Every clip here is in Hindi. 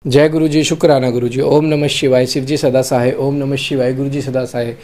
जय गुरु जी, शुक्राना गुरु जी। ओम नमः शिवाय। शिव जी सदा सहाय। ओम नमः शिवाय। गुरु जी सदा सहाय।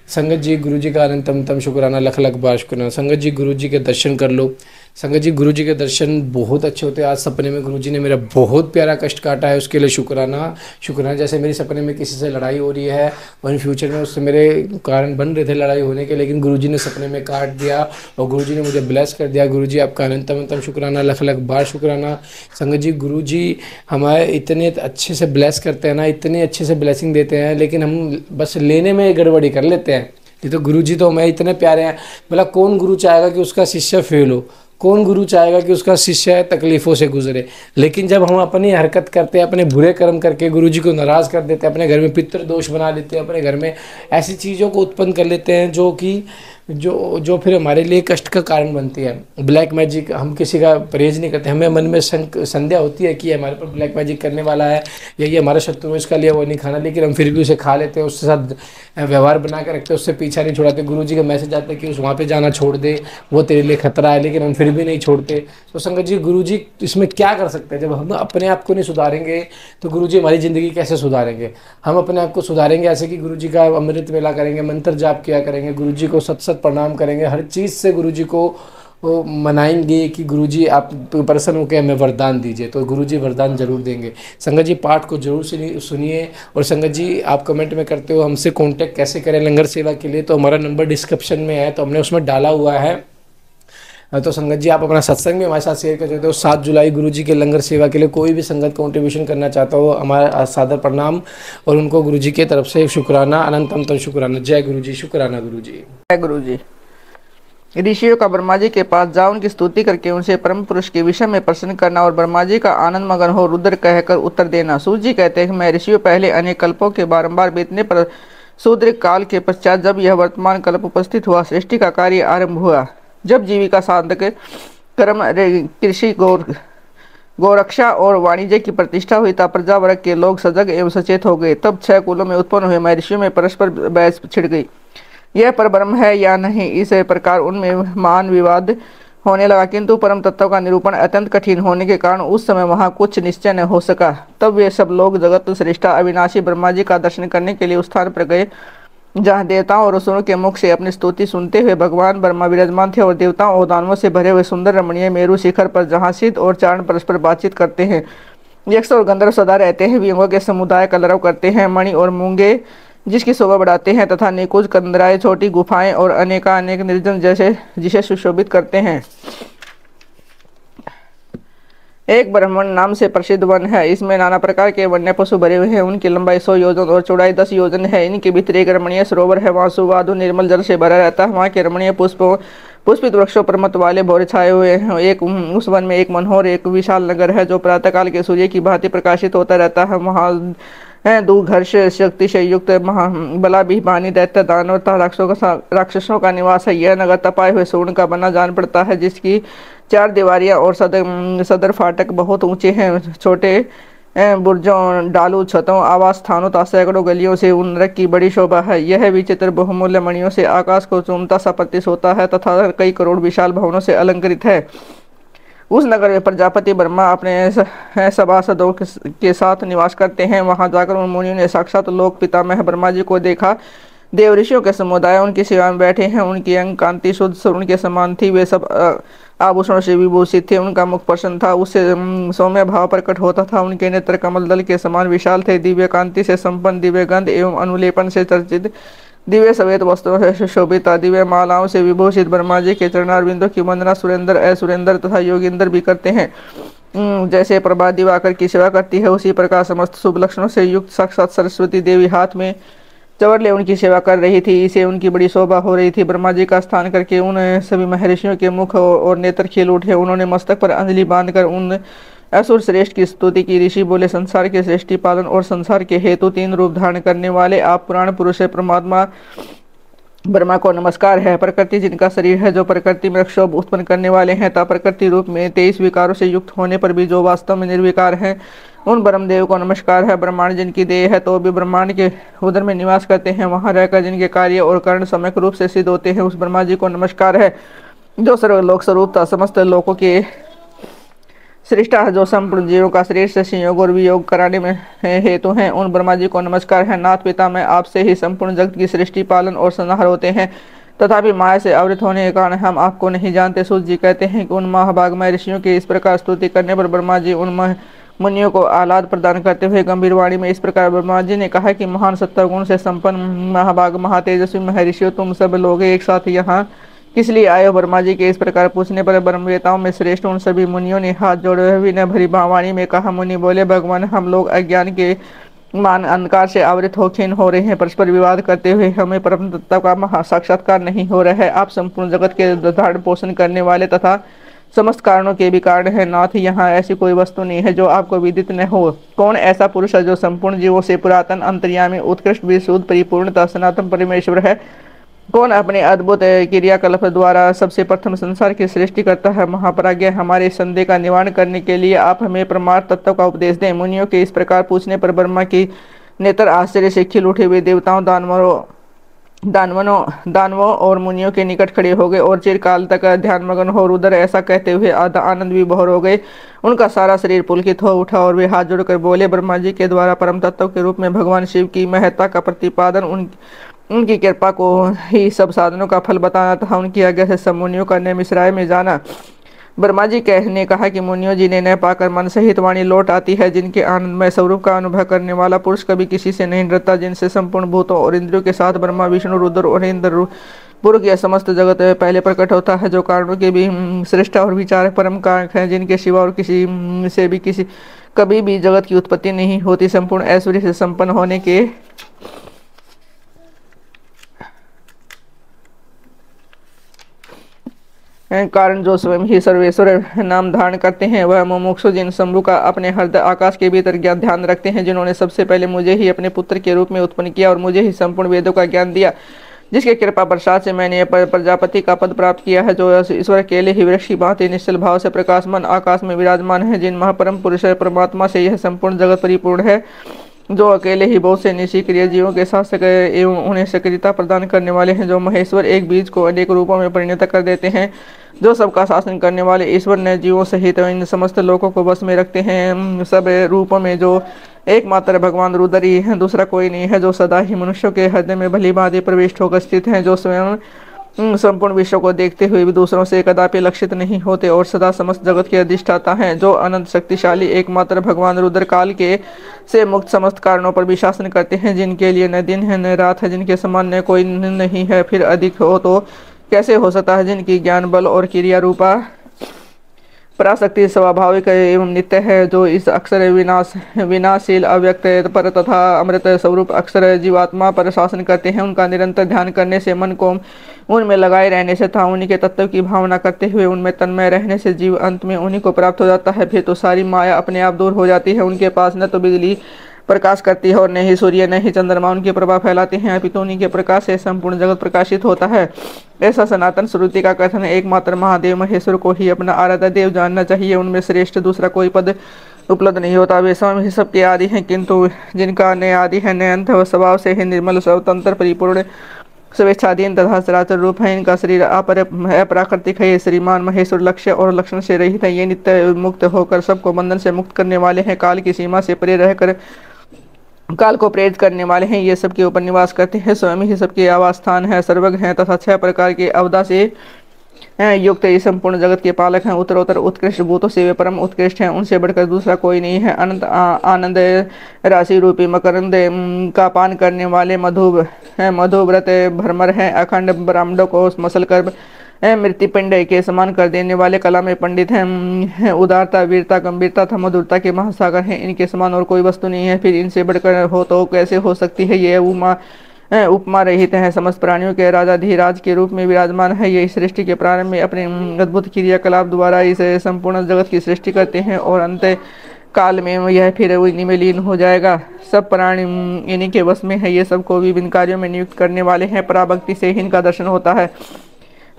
संगत जी, गुरु जी का अनंतम तम शुक्राना, लख लख बार शुक्राना। संगत जी, गुरु जी के दर्शन कर लो। संगत जी, गुरु जी के दर्शन बहुत अच्छे होते हैं। आज सपने में गुरु जी ने मेरा बहुत प्यारा कष्ट काटा है, उसके लिए शुक्राना शुक्राना। जैसे मेरी सपने में किसी से लड़ाई हो रही है और इन फ्यूचर में उससे मेरे कारण बन रहे थे लड़ाई होने के, लेकिन गुरु जी ने सपने में काट दिया और गुरु जी ने मुझे ब्लेस कर दिया। गुरु जी आपका अनंतम तम शुक्राना, लख लख बार शुक्राना। संगत जी, गुरु जी हमारे इतने अच्छे से ब्लेस करते हैं ना, इतने अच्छे से ब्लेसिंग देते हैं, लेकिन हम बस लेने में गड़बड़ी कर लेते हैं। ये तो गुरु जी तो हमें इतने प्यारे हैं। भला कौन गुरु चाहेगा कि उसका शिष्य फेल हो? कौन गुरु चाहेगा कि उसका शिष्य तकलीफ़ों से गुजरे? लेकिन जब हम अपनी हरकत करते हैं, अपने बुरे कर्म करके गुरु जी को नाराज़ कर देते हैं, अपने घर में पितृ दोष बना लेते हैं, अपने घर में ऐसी चीज़ों को उत्पन्न कर लेते हैं जो कि जो फिर हमारे लिए कष्ट का कारण बनती है। ब्लैक मैजिक हम किसी का परहेज नहीं करते। हमें मन में संदेह होती है कि ये हमारे पर ब्लैक मैजिक करने वाला है या ये हमारा शत्रु है, इसका लिए वो नहीं खाना, लेकिन हम फिर भी उसे खा लेते हैं, उसके साथ व्यवहार बना के रखते हैं, उससे पीछा नहीं छुड़ाते। गुरु जी का मैसेज आता है कि उस वहाँ पे जाना छोड़ दे, वो तेरे लिए खतरा है, लेकिन हम फिर भी नहीं छोड़ते। तो संगत जी, गुरु जी इसमें क्या कर सकते हैं? जब हम अपने आप को नहीं सुधारेंगे तो गुरु जी हमारी ज़िंदगी कैसे सुधारेंगे? हम अपने आप को सुधारेंगे ऐसे कि गुरु जी का अमृत वेला करेंगे, मंत्र जाप किया करेंगे, गुरु जी को सत सत प्रणाम करेंगे, हर चीज़ से गुरु जी को वो मनाएंगे कि गुरु जी आप प्रसन्न होकर हमें वरदान दीजिए। तो गुरु जी वरदान जरूर देंगे। संगत जी, पाठ को जरूर सुनिए। और संगत जी, आप कमेंट में करते हो हमसे कांटेक्ट कैसे करें लंगर सेवा के लिए, तो हमारा नंबर डिस्क्रिप्शन में है, तो हमने उसमें डाला हुआ है। तो संगत जी, आप अपना सत्संग भी हमारे साथ शेयर कर सकते हो। 7 जुलाई गुरु जी के लंगर सेवा के लिए कोई भी संगत कंट्रीब्यूशन करना चाहता हो, हमारा सादर प्रणाम और उनको गुरु जी की तरफ से शुक्राना, अनंतम तम शुक्राना। जय गुरु जी, शुक्राना गुरु जी। जय गुरु जी। ऋषियों का ब्रह्मा जी के पास जाओ, उनकी स्तुति करके उनसे परम पुरुष के विषय में प्रश्न करना और ब्रह्मा जी का आनंद मगन हो रुद्र कहकर उत्तर देना। सूर्य जी कहते हैं, मैं ऋषियों पहले अनेक कल्पों के बारंबार बीतने पर शूद्र काल के पश्चात जब यह वर्तमान कल्प उपस्थित हुआ, सृष्टि का कार्य आरंभ हुआ। जब जीविका साधक कर्म कृषि गौरक्षा और वाणिज्य की प्रतिष्ठा हुई, तब प्रजा वर्ग के लोग सजग एवं सचेत हो गए। तब 6 कुलों में उत्पन्न हुए महर्षियों में परस्पर बहस छिड़ गई, यह परब्रह्म है या नहीं। इस प्रकार उनमें मान विवाद होने लगा, किंतु परम तत्व का निरूपण अत्यंत कठिन होने के कारण उस समय वहां कुछ निश्चय न हो सका। तब वे सब लोग जगत श्रेष्ठा अविनाशी ब्रह्मा जी का दर्शन करने के लिए उस स्थान पर गए जहाँ देवताओं और असुरों के मुख से अपनी स्तुति सुनते हुए भगवान ब्रह्मा विराजमान थे। और देवताओं और दानवों से भरे हुए सुंदर रमणीय मेरु शिखर पर जहाँ सिद्ध और चारण परस्पर बातचीत करते हैं, यक्ष और गंधर्व सदा रहते हैं, विहंगों के समुदाय कलरव करते हैं, मणि और मूंगे जिसकी शोभा बढ़ाते हैं, तथा निकुंज कंदराएं, छोटी गुफाएं और अनेकानेक निर्जन जैसे जिसे सुशोभित करते हैं। एक ब्राह्मण नाम से प्रसिद्ध वन है, इसमें नाना प्रकार के वन्य पशु भरे हुए हैं। उनकी लंबाई 100 योजन और चौड़ाई 10 योजन है। इनके भीतर एक रमणीय सरोवर है, वहाँ सुवादु निर्मल जल से भरा रहता है। वहाँ के रमणीय पुष्पित वृक्षों पर मत वाले भौरे छाए हुए हैं। उस वन में एक मनोहर एक विशाल नगर है, जो प्रातःकाल के सूर्य की भांति प्रकाशित होता रहता है। वहाँ दुर्घर्ष शक्ति से युक्त बलाभिमानी दैत्य दानव तथा राक्षसों का निवास है। यह नगर तपाए हुए स्वर्ण का बना जान पड़ता है, जिसकी 4 दीवारियां और सदर फाटक बहुत ऊंचे हैं। छोटे बुर्जों, डालू छतों, आवास स्थानों तथा सैकड़ों गलियों से उन नरक की बड़ी शोभा है। यह विचित्र बहुमूल्य मणियों से आकाश को चूमता सा प्रतीत होता है तथा कई करोड़ विशाल भवनों से अलंकृत है। उस नगर में प्रजापति ब्रह्मा अपने सभासदों के साथ निवास करते हैं। वहां जाकर उन मुनियों ने साक्षात लोक पितामह ब्रह्मा जी को देखा। देव ऋषियों के समुदाय उनकी सेवा में बैठे हैं। उनकी अंग कांति शुद्ध स्वर्ण के समान थी। वे सब आभूषणों से विभूषित थे। उनका मुख प्रसन्न था, उससे सौम्य भाव प्रकट होता था। उनके नेत्र कमल दल के समान विशाल थे। दिव्य कांति से संपन्न, दिव्य गंध एवं अनुलेपन से चर्चित, दिव्य सवेत वस्त्रों से सुशोभित, दिव्य मालाओं से विभूषित ब्रह्मा जी के चरणारविंदों की वंदना सुरेंद्र, असुरेंद्र तथा योगिंद्र भी करते हैं। जैसे प्रभा दिवाकर की सेवा करती है, उसी प्रकार समस्त शुभ लक्षणों से युक्त साक्षात सरस्वती देवी हाथ में चवर ले उनकी सेवा कर रही थी। इसे उनकी बड़ी शोभा हो रही थी। ब्रह्मा जी का स्थान करके उन सभी महर्षियों के मुख और नेत्र खिल उठे। उन्होंने मस्तक पर अंजलि बांधकर उन असुर श्रेष्ठ की स्तुति की। ऋषि बोले, संसार के सृष्टि पालन और संसार के हेतु 3 रूप धारण करने वाले आप पुराण पुरुष परमात्मा ब्रह्मा को नमस्कार है। प्रकृति जिनका शरीर है, जो प्रकृति में क्षोभ उत्पन्न करने वाले हैं, तथा प्रकृति रूप में 23 विकारों से युक्त होने पर भी जो वास्तव में निर्विकार हैं, उन ब्रह्मदेव को नमस्कार है। ब्रह्मांड जिनकी देह है, तो भी ब्रह्मांड के उदर में निवास करते हैं, वहां रहकर जिनके कार्य और कारण सम्यक रूप से सिद्ध होते हैं, उस ब्रह्मा जी को नमस्कार है। जो सर्वलोक स्वरूप था, समस्त लोकों के सृष्टा जो संपूर्ण जीवों का श्रेष्ठ संयोग और वियोग कराने में हेतु हैं, उन ब्रह्मा जी को नमस्कार है। नाथ पिता, मैं आपसे ही संपूर्ण जगत की सृष्टि, पालन और संहार होते हैं, तथापि माया से आवृत होने के कारण हम आपको नहीं जानते। सूत जी कहते हैं कि उन महाभागमय ऋषियों की इस प्रकार स्तुति करने पर ब्रह्मा जी उन मुनियों को आह्लाद प्रदान करते हुए गंभीर वाणी में इस प्रकार ब्रह्मा जी ने कहा कि महान सत्ता गुण से संपन्न महाभाग महातेजस्वी महर्षियों, तुम सब लोग एक साथ यहाँ किस लिए आए हो? ब्रह्मा जी के इस प्रकार पूछने पर ब्रह्मवेताओं में श्रेष्ठ उन सभी मुनियों ने हाथ जोड़े हुए विनय भरी वाणी में कहा, मुनि बोले, भगवान, हम लोग अज्ञान के मान अंधकार से आवृत हो क्षीण हो रहे हैं, परस्पर विवाद करते हुए हमें परम तत्व का महा साक्षात्कार नहीं हो रहा है। आप संपूर्ण जगत के धारण पोषण करने वाले तथा समस्त कारणों के भी कारण है। नाथ, यहाँ ऐसी कोई वस्तु नहीं है जो आपको विदित न हो। कौन ऐसा पुरुष है जो संपूर्ण जीवों से पुरातन, अंतर्यामी, उत्कृष्ट, विशुद्ध, परिपूर्णता, सनातन परमेश्वर है? कौन अपने अद्भुत क्रियाकल्प द्वारा सबसे प्रथम संसार की सृष्टि करता है? महाप्राज्ञ, हमारे संदेह का निवारण करने के लिए आप हमें परमार्थ तत्व का उपदेश दें। मुनियों के इस प्रकार पूछने पर ब्रह्मा की नेत्र आश्चर्य से खिल उठे हुए देवताओं, दानवों और मुनियों के निकट खड़े हो गए और चिरकाल तक ध्यानमग्न हो रुद्र ऐसा कहते हुए आनंद विभोर हो गए। उनका सारा शरीर पुलकित हो उठा और वे हाथ जोड़कर बोले, ब्रह्मा जी के द्वारा परम तत्व के रूप में भगवान शिव की महत्ता का प्रतिपादन, उनकी कृपा को ही सब साधनों का फल बताना तथा उनकी आज्ञा से सब मुनियों का नैमिषारण्य में जाना। ब्रह्मा जी ने कहा कि मुनियों, जिन्हें न पाकर मन सहित वाणी लौट आती है, जिनके आनंदमय स्वरूप का अनुभव करने वाला पुरुष कभी किसी से नहीं डरता, जिनसे संपूर्ण भूतों और इंद्रियों के साथ ब्रह्मा, विष्णु, रुद्र और इंद्र पुरुष यह समस्त जगत पहले प्रकट होता है, जो कारणों के भी श्रेष्ठा और विचारक परम कारक हैं, जिनके सिवा और किसी से भी कभी भी जगत की उत्पत्ति नहीं होती, संपूर्ण ऐश्वर्य से संपन्न होने के कारण जो स्वयं ही सर्वेश्वर नाम धारण करते हैं, वह मुमुक्षु जिन शंभु का अपने हृदय आकाश के भीतर ज्ञान ध्यान रखते हैं, जिन्होंने सबसे पहले मुझे ही अपने पुत्र के रूप में उत्पन्न किया और मुझे ही संपूर्ण वेदों का ज्ञान दिया, जिसके कृपा प्रसाद से मैंने प्रजापति का पद प्राप्त किया है, जो ईश्वर अकेले ही वृक्ष की भांति निश्चल भाव से प्रकाशमान आकाश में विराजमान है, जिन महापरम पुरुष परमात्मा से यह संपूर्ण जगत परिपूर्ण है, जो अकेले ही बहुत से निष्क्रिय जीवों के साथ एवं उन्हें सक्रियता प्रदान करने वाले हैं, जो महेश्वर एक बीज को अनेक रूपों में परिणत कर देते हैं, जो सबका शासन करने वाले ईश्वर ने जीवों सहित इन समस्त लोगों को बस में रखते हैं। सब रूपों में जो एकमात्र भगवान रुद्र ही है, दूसरा कोई नहीं है, जो सदा ही मनुष्यों के हृदय में भली भांति प्रविष्ट होकर स्थित हैं, जो स्वयं संपूर्ण विश्व को देखते हुए भी दूसरों से कदापि लक्षित नहीं होते और सदा समस्त जगत के अधिष्ठाता हैं, जो अनंत शक्तिशाली एकमात्र भगवान रुद्र काल के से मुक्त समस्त कारणों पर भी शासन करते हैं, जिनके लिए न दिन है न रात है, जिनके समान न कोई नहीं है, फिर अधिक हो तो कैसे हो सकता है, जिनकी ज्ञान बल और क्रिया रूपा पराशक्ति स्वाभाविक एवं नित्य है, जो इस अक्षर विनाशील अव्यक्त पर तथा अमृत स्वरूप अक्षर जीवात्मा पर शासन करते हैं। उनका निरंतर ध्यान करने से, मन को उनमें लगाए रहने से तथा उन्हीं के तत्व की भावना करते हुए उनमें तन्मय रहने से जीव अंत में उन्हीं को प्राप्त हो जाता है। फिर तो सारी माया अपने आप दूर हो जाती है। उनके पास न तो बिजली प्रकाश करती है और न ही सूर्य न ही चंद्रमा उनके प्रभाव फैलाते हैं, अपितु उन्हीं के प्रकाश से संपूर्ण जगत प्रकाशित होता है। ऐसा सनातन श्रुति का कथन है। एकमात्र महादेव महेश्वर को ही अपना आराध्य देव जानना चाहिए। उनमें श्रेष्ठ दूसरा कोई पद उपलब्ध नहीं होता। वे स्वयं ही सबके आदि हैं, किंतु जिनका न आदि है न अंत, वह स्वभाव से ही निर्मल स्वतंत्र परिपूर्ण स्वेच्छाधीन तथा सराचर रूप है। इनका शरीर अप्राकृतिक है। श्रीमान महेश्वर लक्ष्य और लक्षण से रहित है। ये नित्य मुक्त होकर सबको बंधन से मुक्त करने वाले हैं। काल की सीमा से परे रहकर काल को प्रेरित करने वाले हैं। ये सबके ऊपर निवास करते हैं। स्वयं ही सबके आवास स्थान है, सर्वज्ञ हैं तथा 6 प्रकार के अवधा से युक्त ये संपूर्ण जगत के पालक हैं। उत्तरोत्तर उत्कृष्ट भूतों से वे परम उत्कृष्ट हैं। उनसे बढ़कर दूसरा कोई नहीं है। अनंत आनंद राशि रूपी मकरंद का पान करने वाले मधुव्रत भ्रमर हैं। अखंड ब्राह्मणों को मसल कर मृत्यु पिंड के समान कर देने वाले कला में पंडित हैं। उदारता, वीरता, गंभीरता तथा मधुरता के महासागर हैं। इनके समान और कोई वस्तु नहीं है। फिर इनसे बढ़कर हो तो कैसे हो सकती है। ये उपमा रहित है। समस्त प्राणियों के राजा धीराज के रूप में विराजमान है। ये इस सृष्टि के प्रारंभ में अपने अद्भुत क्रियाकलाप द्वारा इस संपूर्ण जगत की सृष्टि करते हैं और अंत काल में यह फिर इन्हीं में लीन हो जाएगा। सब प्राणी इन्हीं के वश में है। ये सबको विभिन्न कार्यों में नियुक्त करने वाले हैं। पराभक्ति से ही इनका दर्शन होता है।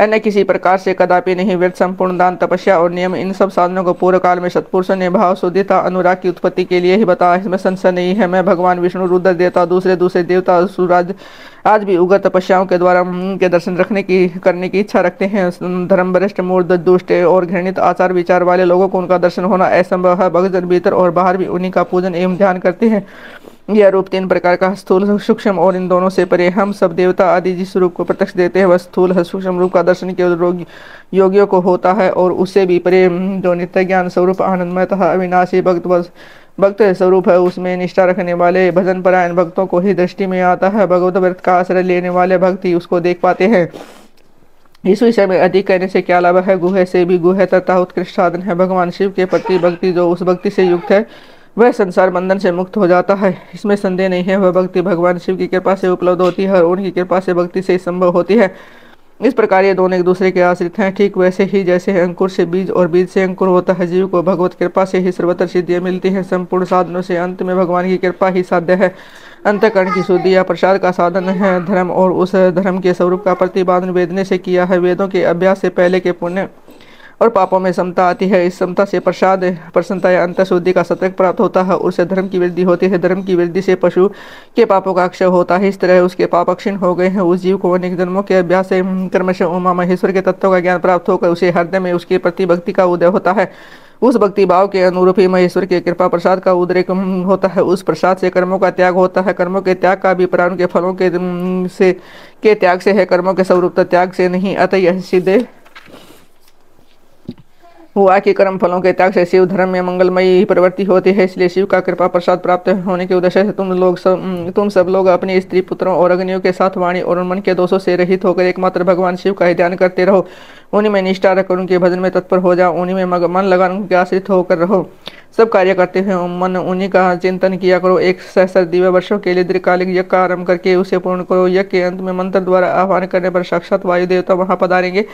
अन्य किसी प्रकार से कदापि नहीं व्यर्थ। संपूर्ण दान, तपस्या और नियम, इन सब साधनों को पूर्व काल में सत्पुरुषों ने भाव, शुद्धता, अनुराग की उत्पत्ति के लिए ही बताया। इसमें संशय नहीं है। मैं भगवान विष्णु, रुद्र देवता, दूसरे दूसरे देवता, सूरज आज भी उग्र तपस्याओं के द्वारा के दर्शन करने की इच्छा रखते हैं। धर्म भ्रष्ट, मूर्ख, दुष्ट और घृणित आचार विचार वाले लोगों को उनका दर्शन होना असंभव है। भक्तजन भीतर और बाहर भी उन्हीं का पूजन एवं ध्यान करते हैं। यह रूप 3 प्रकार का, स्थूल, सूक्ष्म और इन दोनों से परे। हम सब देवता आदि जिस रूप को प्रत्यक्ष देते हैं वह स्थूल सूक्ष्म रूप का दर्शन केवल योगियों को होता है, और उससे भी परे जो नित्य ज्ञान स्वरूप आनंदमय तथा अविनाशी भक्त स्वरूप है, उसमें निष्ठा रखने वाले भजन परायण भक्तों को ही दृष्टि में आता है। भगवत व्रत का आश्रय लेने वाले भक्त ही उसको देख पाते हैं। इस विषय में अधिक कहने से क्या लाभ है। गुह से भी गुह तथा उत्कृष्ट साधन है भगवान शिव के प्रति भक्ति। जो उस भक्ति से युक्त है वह संसार बंधन से मुक्त हो जाता है, इसमें संदेह नहीं है। वह भक्ति भगवान शिव की कृपा से उपलब्ध होती है और उनकी कृपा से भक्ति से संभव होती है। इस प्रकार ये दोनों एक दूसरे के आश्रित हैं। ठीक वैसे ही जैसे अंकुर से बीज और बीज से अंकुर होता है, जीव को भगवत कृपा से ही सर्वत्र सिद्धियां मिलती हैं। संपूर्ण साधनों से अंत में भगवान की कृपा ही साध्य है। अंतःकरण की शुद्धि या प्रसाद का साधन है धर्म, और उस धर्म के स्वरूप का प्रतिपादन वेदने से किया है। वेदों के अभ्यास से पहले के पुण्य और पापों में समता आती है। इस समता से प्रसाद, प्रसन्नता या अंतर शुद्धि का सतर्क प्राप्त होता है, उससे धर्म की वृद्धि होती है। धर्म की वृद्धि से पशु के पापों का अक्षय होता है। इस तरह उसके पाप क्षीण हो गए हैं। उस जीव को अनेक जन्मों के अभ्यास से क्रमशः उमा महेश्वर के तत्वों का ज्ञान प्राप्त होकर उसे हृदय में उसके प्रति भक्ति का उदय होता है। उस भक्ति भाव के अनुरूप ही महेश्वर के कृपा प्रसाद का उद्रेक होता है। उस प्रसाद से कर्मों का त्याग होता है। कर्मों के त्याग का अभिप्राय उनके फलों के त्याग से है, कर्मों के स्वरूप त्याग से नहीं। अतः यह सिद्ध हुआ कि कर्म फलों के त्याग से शिव धर्म में मंगलमयी प्रवृत्ति होती है। इसलिए शिव का कृपा प्रसाद प्राप्त होने के उद्देश्य से तुम सब लोग अपने स्त्री पुत्रों और अग्नियों के साथ वाणी और मन के दोषों से रहित होकर एकमात्र भगवान शिव का ही ध्यान करते रहो। उन्हीं में निष्ठा रखकर उनके भजन में तत्पर हो जाओ। उन्हीं में मन लगा उनके आश्रित होकर रहो। सब कार्य करते हुए मन उन्हीं का चिंतन किया करो। एक सहस्र दिव्य वर्षों के लिए दीर्घकालिक यज्ञ का आरंभ करके उसे पूर्ण करो। यज्ञ के अंत में मंत्र द्वारा आह्वान करने पर साक्षात वायु देवता वहां पधारेंगे।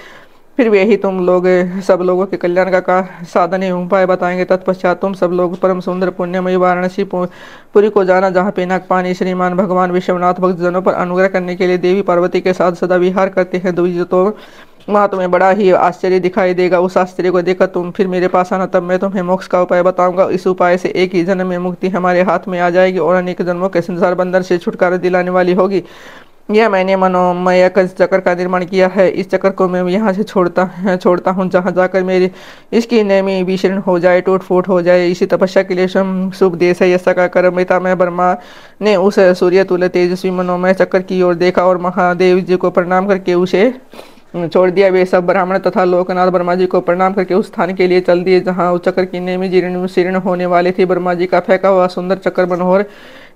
फिर वे ही तुम लोग सब लोगों के कल्याण का साधन एवं उपाय बताएंगे। तत्पश्चात तुम सब लोग परम सुंदर पुण्यमयी वाराणसी पुरी को जाना, जहाँ पिनाक पानी श्रीमान भगवान विश्वनाथ भक्तजनों पर अनुग्रह करने के लिए देवी पार्वती के साथ सदा विहार करते हैं। द्विज तो वहाँ तुम्हें बड़ा ही आश्चर्य दिखाई देगा। उस आश्चर्य को देखकर तुम फिर मेरे पास आना, तब मैं तुम्हें मोक्ष का उपाय बताऊंगा। इस उपाय से एक ही जन्म में मुक्ति हमारे हाथ में आ जाएगी और अनेक जन्मों के संसार बंधन से छुटकारा दिलाने वाली होगी। यह मैंने मनोमय चक्र का निर्माण किया है। इस चक्र को मैं यहाँ से छोड़ता हूँ, जहाँ जाकर मेरी इसकी नेमी विशीर्ण हो जाए, टूट फूट हो जाए। इसी तपस्या के लिए शुभ देश है। ऐसा का कर्म मैं ब्रह्मा ने उस सूर्य तुल्य तेजस्वी मनोमय चक्र की ओर देखा और महादेव जी को प्रणाम करके उसे छोड़ दिया। वे सब ब्राह्मण तथा लोकनाथ ब्रह्मा जी को प्रणाम करके उस स्थान के लिए चल दिए जहाँ उस चक्र की नेमी जीर्ण होने वाली थी। ब्रह्मा जी का फेंका हुआ सुंदर चक्र मनोहर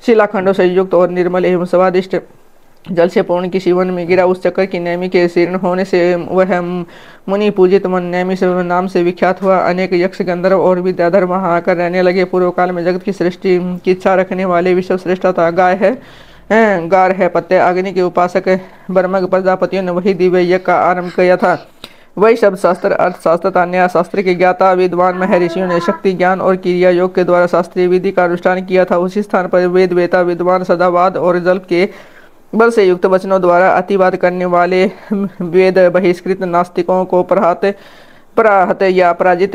शिलाखंडों से युक्त और निर्मल एवं स्वादिष्ट जल से पूर्ण किसी वन में गिरा। उस चक्र की नेमी के शीर्ण होने से वह मुनि पूजित मन नेमी से नाम से विख्यात हुआ। अनेक यक्ष गंधर्व और विद्याधर वहां आकर रहने लगे। पूर्व काल में जगत की सृष्टि की इच्छा रखने वाले विश्व श्रेष्ठा था। गार है पत्ते अग्नि के उपासक ब्रह्म प्रजापतियों ने वही दिव्य यज्ञ का आरंभ किया था। वही शब्द शास्त्र, अर्थशास्त्र, न्याय शास्त्र के ज्ञाता विद्वान महर्षियों ने शक्ति ज्ञान और क्रिया योग के द्वारा शास्त्रीय विधि का अनुष्ठान किया था। उसी स्थान पर वेद वेता विद्वान सदावाद और जल्प के बल से युक्त वचनों द्वारा अतिवाद करने वाले वेद बहिष्कृत नास्तिकों को पराहत या पराजित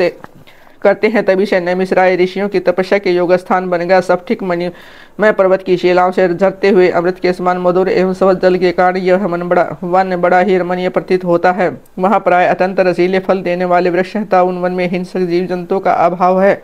करते हैं। तभी से नैमिषराय ऋषियों की तपस्या के योग स्थान बन गया। सब ठीक मणिमय पर्वत की शिलाओं से झरते हुए अमृत के समान मधुर एवं स्वच्छ जल के कारण यह वन बड़ा ही रमणीय प्रतीत होता है। वहाँ प्राय अत्यंत रसीले फल देने वाले वृक्ष था। उन वन में हिंसक जीव जंतुओं का अभाव है।